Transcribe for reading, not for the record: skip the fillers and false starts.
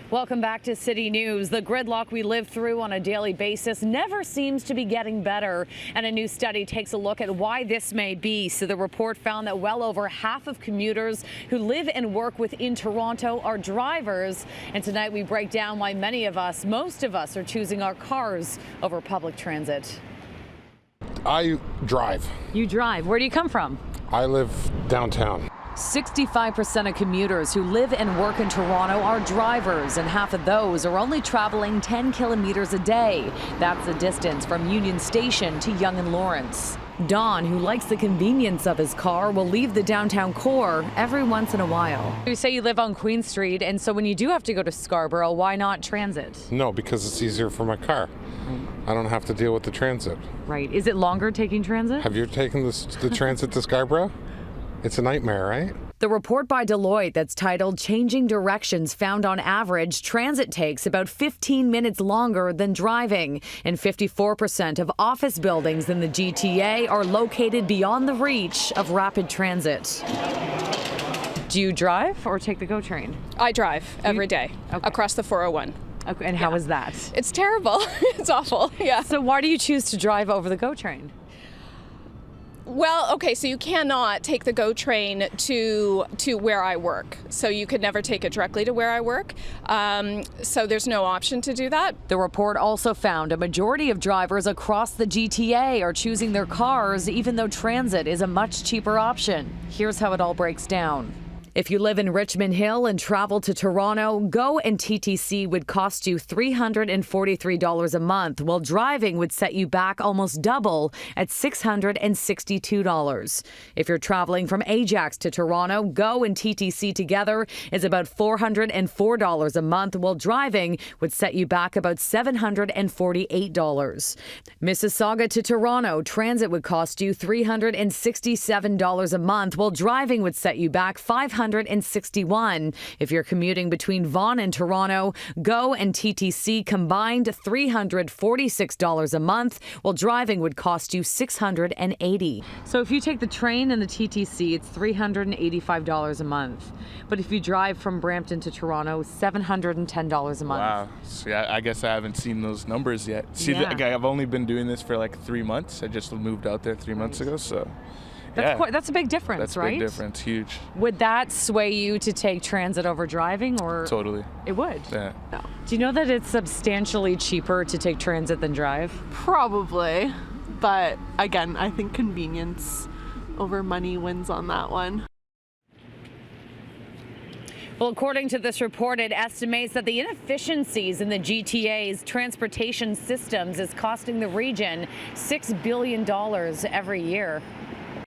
Welcome back to City News. The gridlock we live through on a daily basis never seems to be getting better. And a new study takes a look at why this may be. So the report found that well over half of commuters who live and work within Toronto are drivers. And tonight we break down why most of us are choosing our cars over public transit. I drive. You drive. Where do you come from? I live downtown. 65% of commuters who live and work in Toronto are drivers, and half of those are only traveling 10 kilometers a day. That's the distance from Union Station to Yonge and Lawrence. Don, who likes the convenience of his car, will leave the downtown core every once in a while. You say you live on Queen Street, and so when you do have to go to Scarborough, why not transit? No, because it's easier for my car. I don't have to deal with the transit. Right. Is it longer taking transit? Have you taken the transit to Scarborough? It's a nightmare, right? The report by Deloitte that's titled Changing Directions found on average transit takes about 15 minutes longer than driving, and 54% of office buildings in the GTA are located beyond the reach of rapid transit. Do you drive or take the GO train? I drive every day across the 401. Okay, and how is that? It's terrible. It's awful. Yeah. So why do you choose to drive over the GO train? Well, okay, so you cannot take the GO train to where I work. So you could never take it directly to where I work. So there's no option to do that. The report also found a majority of drivers across the GTA are choosing their cars, even though transit is a much cheaper option. Here's how it all breaks down. If you live in Richmond Hill and travel to Toronto, GO and TTC would cost you $343 a month, while driving would set you back almost double at $662. If you're traveling from Ajax to Toronto, GO and TTC together is about $404 a month, while driving would set you back about $748. Mississauga to Toronto, transit would cost you $367 a month, while driving would set you back $561. If you're commuting between Vaughan and Toronto, GO and TTC combined $346 a month, while driving would cost you $680. So if you take the train and the TTC, it's $385 a month. But if you drive from Brampton to Toronto, $710 a month. Wow. See, I guess I haven't seen those numbers yet. See, Yeah. I've only been doing this for like 3 months. I just moved out there 3 months ago, so. That's a big difference, That's right? a big difference, huge. Would that sway you to take transit over driving, or? Totally. It would? Yeah. No. Do you know that it's substantially cheaper to take transit than drive? Probably, but again, I think convenience over money wins on that one. Well, according to this report, it estimates that the inefficiencies in the GTA's transportation systems is costing the region $6 billion every year.